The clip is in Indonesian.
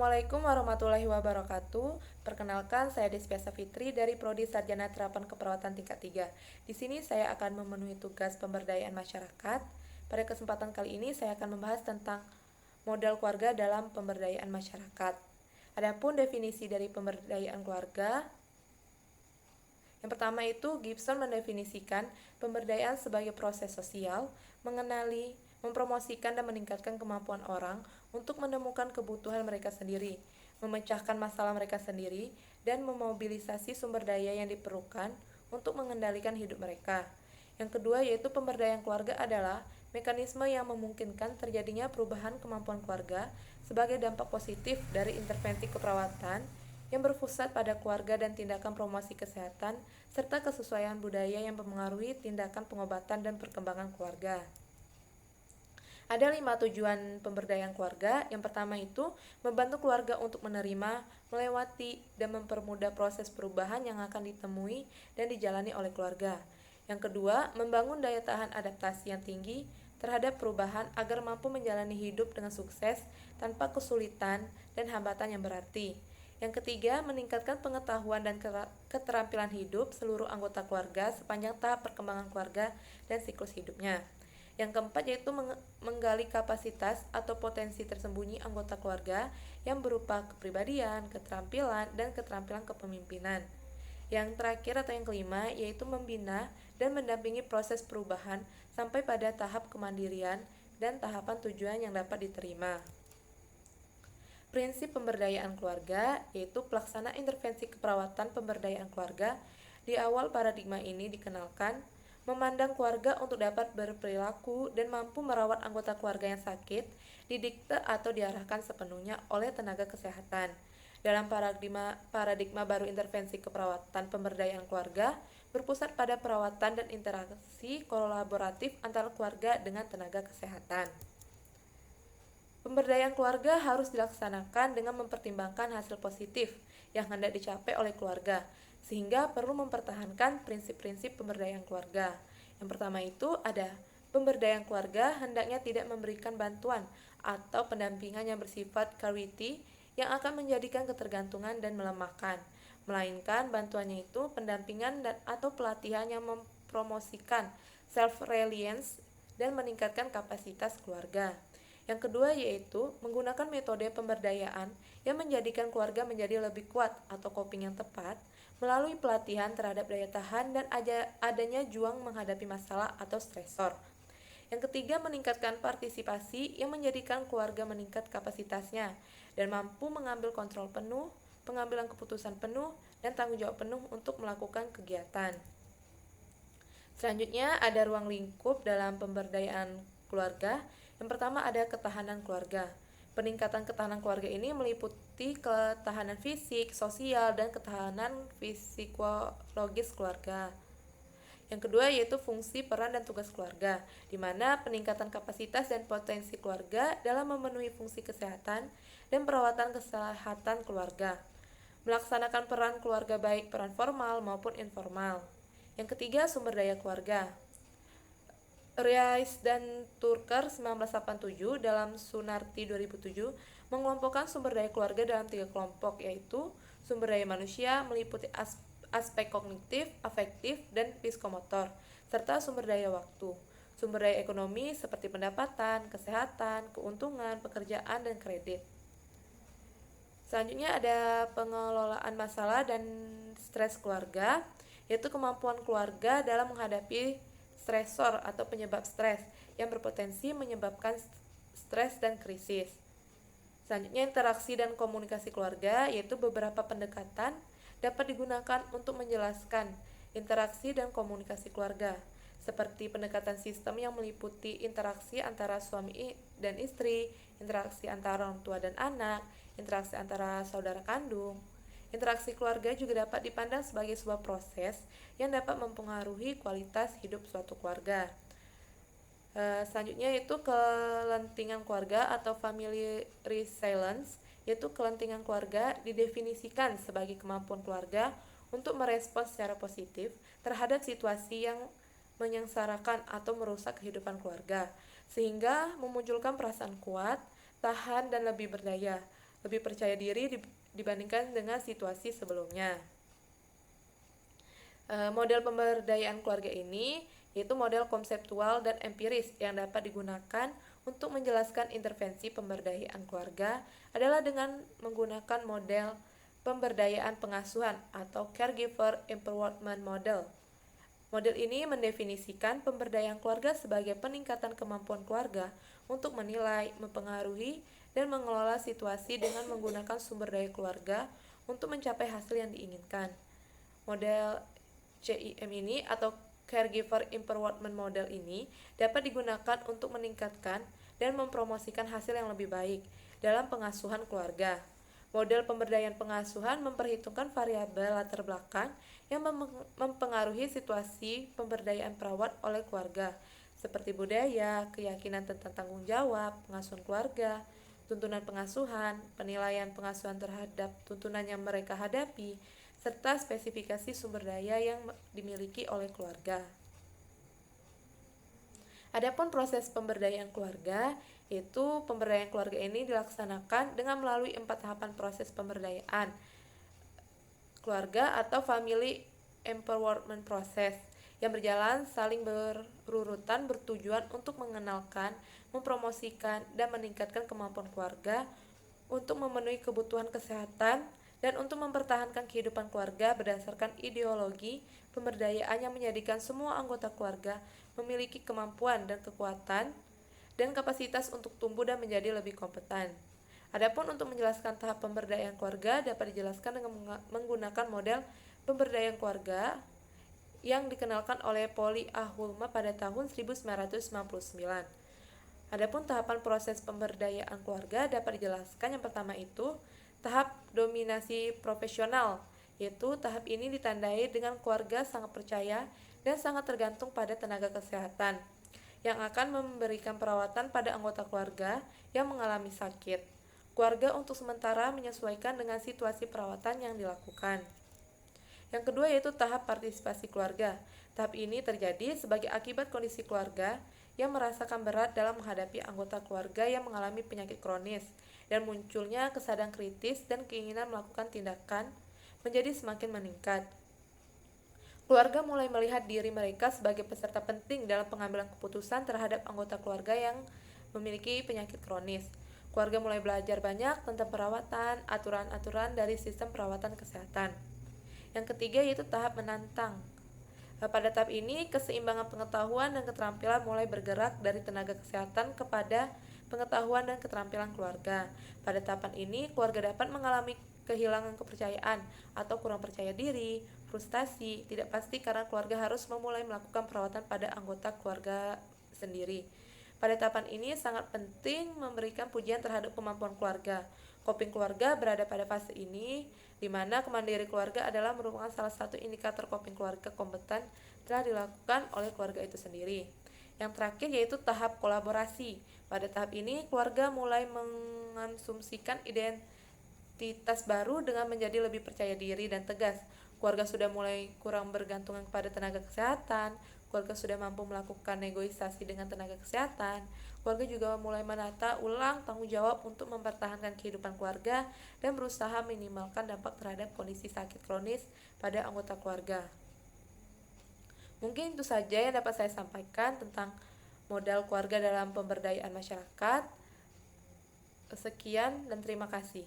Assalamualaikum warahmatullahi wabarakatuh. Perkenalkan, saya Despiasa Fitri dari Prodi Sarjana Terapan Keperawatan tingkat 3. Di sini saya akan memenuhi tugas pemberdayaan masyarakat. Pada kesempatan kali ini saya akan membahas tentang modal keluarga dalam pemberdayaan masyarakat. Adapun definisi dari pemberdayaan keluarga, yang pertama itu Gibson mendefinisikan pemberdayaan sebagai proses sosial, mengenali, mempromosikan dan meningkatkan kemampuan orang untuk menemukan kebutuhan mereka sendiri, memecahkan masalah mereka sendiri, dan memobilisasi sumber daya yang diperlukan untuk mengendalikan hidup mereka. Yang kedua yaitu pemberdayaan keluarga adalah mekanisme yang memungkinkan terjadinya perubahan kemampuan keluarga sebagai dampak positif dari intervensi keperawatan yang berpusat pada keluarga dan tindakan promosi kesehatan, serta kesesuaian budaya yang mempengaruhi tindakan pengobatan dan perkembangan keluarga. Ada 5 tujuan pemberdayaan keluarga. Yang pertama itu, membantu keluarga untuk menerima, melewati, dan mempermudah proses perubahan yang akan ditemui dan dijalani oleh keluarga. Yang kedua, membangun daya tahan adaptasi yang tinggi terhadap perubahan agar mampu menjalani hidup dengan sukses tanpa kesulitan dan hambatan yang berarti. Yang ketiga, meningkatkan pengetahuan dan keterampilan hidup seluruh anggota keluarga sepanjang tahap perkembangan keluarga dan siklus hidupnya. Yang keempat yaitu menggali kapasitas atau potensi tersembunyi anggota keluarga yang berupa kepribadian, keterampilan, dan keterampilan kepemimpinan. Yang terakhir atau yang kelima yaitu membina dan mendampingi proses perubahan sampai pada tahap kemandirian dan tahapan tujuan yang dapat diterima. Prinsip pemberdayaan keluarga yaitu pelaksana intervensi keperawatan pemberdayaan keluarga. Di awal paradigma ini dikenalkan memandang keluarga untuk dapat berperilaku dan mampu merawat anggota keluarga yang sakit, didikte atau diarahkan sepenuhnya oleh tenaga kesehatan. Dalam paradigma baru intervensi keperawatan pemberdayaan keluarga berpusat pada perawatan dan interaksi kolaboratif antara keluarga dengan tenaga kesehatan. Pemberdayaan keluarga harus dilaksanakan dengan mempertimbangkan hasil positif yang hendak dicapai oleh keluarga, sehingga perlu mempertahankan prinsip-prinsip pemberdayaan keluarga. Yang pertama itu ada pemberdayaan keluarga hendaknya tidak memberikan bantuan atau pendampingan yang bersifat charity yang akan menjadikan ketergantungan dan melemahkan, melainkan bantuannya itu pendampingan dan atau pelatihan yang mempromosikan self-reliance dan meningkatkan kapasitas keluarga. Yang kedua yaitu menggunakan metode pemberdayaan yang menjadikan keluarga menjadi lebih kuat atau coping yang tepat melalui pelatihan terhadap daya tahan dan adanya juang menghadapi masalah atau stresor. Yang ketiga meningkatkan partisipasi yang menjadikan keluarga meningkat kapasitasnya dan mampu mengambil kontrol penuh, pengambilan keputusan penuh, dan tanggung jawab penuh untuk melakukan kegiatan. Selanjutnya ada ruang lingkup dalam pemberdayaan keluarga. Yang pertama ada ketahanan keluarga. Peningkatan ketahanan keluarga ini meliputi ketahanan fisik, sosial, dan ketahanan psikologis keluarga. Yang kedua yaitu fungsi, peran, dan tugas keluarga, di mana peningkatan kapasitas dan potensi keluarga dalam memenuhi fungsi kesehatan dan perawatan kesehatan keluarga. Melaksanakan peran keluarga baik peran formal maupun informal. Yang ketiga sumber daya keluarga. Rice dan Turker 1987 dalam Sunarti 2007 mengelompokkan sumber daya keluarga dalam 3 kelompok, yaitu sumber daya manusia meliputi aspek kognitif, afektif, dan psikomotor, serta sumber daya waktu. Sumber daya ekonomi seperti pendapatan, kesehatan, keuntungan, pekerjaan, dan kredit. Selanjutnya ada pengelolaan masalah dan stres keluarga, yaitu kemampuan keluarga dalam menghadapi stresor atau penyebab stres yang berpotensi menyebabkan stres dan krisis. Selanjutnya interaksi dan komunikasi keluarga, yaitu beberapa pendekatan dapat digunakan untuk menjelaskan interaksi dan komunikasi keluarga, seperti pendekatan sistem yang meliputi interaksi antara suami dan istri, interaksi antara orang tua dan anak, interaksi antara saudara kandung. Interaksi keluarga juga dapat dipandang sebagai sebuah proses yang dapat mempengaruhi kualitas hidup suatu keluarga. Selanjutnya yaitu kelentingan keluarga atau family resilience, yaitu kelentingan keluarga didefinisikan sebagai kemampuan keluarga untuk merespons secara positif terhadap situasi yang menyengsarakan atau merusak kehidupan keluarga, sehingga memunculkan perasaan kuat, tahan, dan lebih berdaya. lebih percaya diri dibandingkan dengan situasi sebelumnya. Model pemberdayaan keluarga ini yaitu model konseptual dan empiris yang dapat digunakan untuk menjelaskan intervensi pemberdayaan keluarga adalah dengan menggunakan model pemberdayaan pengasuhan atau caregiver empowerment model. Model ini mendefinisikan pemberdayaan keluarga sebagai peningkatan kemampuan keluarga untuk menilai, mempengaruhi, dan mengelola situasi dengan menggunakan sumber daya keluarga untuk mencapai hasil yang diinginkan. Model CIM ini atau Caregiver Empowerment Model ini dapat digunakan untuk meningkatkan dan mempromosikan hasil yang lebih baik dalam pengasuhan keluarga. Model pemberdayaan pengasuhan memperhitungkan variabel latar belakang yang mempengaruhi situasi pemberdayaan perawat oleh keluarga, seperti budaya, keyakinan tentang tanggung jawab, pengasuhan keluarga, tuntunan pengasuhan, penilaian pengasuhan terhadap tuntunan yang mereka hadapi, serta spesifikasi sumber daya yang dimiliki oleh keluarga. Adapun proses pemberdayaan keluarga, yaitu pemberdayaan keluarga ini dilaksanakan dengan melalui 4 tahapan proses pemberdayaan keluarga atau family empowerment process yang berjalan saling berurutan bertujuan untuk mengenalkan, mempromosikan, dan meningkatkan kemampuan keluarga untuk memenuhi kebutuhan kesehatan dan untuk mempertahankan kehidupan keluarga berdasarkan ideologi pemberdayaan yang menjadikan semua anggota keluarga memiliki kemampuan dan kekuatan dan kapasitas untuk tumbuh dan menjadi lebih kompeten. Adapun untuk menjelaskan tahap pemberdayaan keluarga dapat dijelaskan dengan menggunakan model pemberdayaan keluarga yang dikenalkan oleh Polly A. Hulme pada tahun 1999. Adapun tahapan proses pemberdayaan keluarga dapat dijelaskan yang pertama itu tahap dominasi profesional, yaitu tahap ini ditandai dengan keluarga sangat percaya dan sangat tergantung pada tenaga kesehatan yang akan memberikan perawatan pada anggota keluarga yang mengalami sakit. Keluarga untuk sementara menyesuaikan dengan situasi perawatan yang dilakukan. Yang kedua yaitu tahap partisipasi keluarga. Tahap ini terjadi sebagai akibat kondisi keluarga yang merasakan berat dalam menghadapi anggota keluarga yang mengalami penyakit kronis dan munculnya kesadaran kritis dan keinginan melakukan tindakan menjadi semakin meningkat. Keluarga mulai melihat diri mereka sebagai peserta penting dalam pengambilan keputusan terhadap anggota keluarga yang memiliki penyakit kronis. Keluarga mulai belajar banyak tentang perawatan, aturan-aturan dari sistem perawatan kesehatan. Yang ketiga yaitu tahap menantang. Pada tahap ini, keseimbangan pengetahuan dan keterampilan mulai bergerak dari tenaga kesehatan kepada pengetahuan dan keterampilan keluarga. Pada tahapan ini, keluarga dapat mengalami kehilangan kepercayaan atau kurang percaya diri, frustasi, tidak pasti karena keluarga harus memulai melakukan perawatan pada anggota keluarga sendiri. Pada tahapan ini sangat penting memberikan pujian terhadap kemampuan keluarga. Coping keluarga berada pada fase ini, di mana kemandirian keluarga adalah merupakan salah satu indikator coping keluarga kompeten telah dilakukan oleh keluarga itu sendiri. Yang terakhir yaitu tahap kolaborasi. Pada tahap ini, keluarga mulai mengasumsikan identitas baru dengan menjadi lebih percaya diri dan tegas. Keluarga sudah mulai kurang bergantungan kepada tenaga kesehatan, keluarga sudah mampu melakukan negosiasi dengan tenaga kesehatan, keluarga juga mulai menata ulang tanggung jawab untuk mempertahankan kehidupan keluarga dan berusaha minimalkan dampak terhadap kondisi sakit kronis pada anggota keluarga. Mungkin itu saja yang dapat saya sampaikan tentang modal keluarga dalam pemberdayaan masyarakat. Sekian dan terima kasih.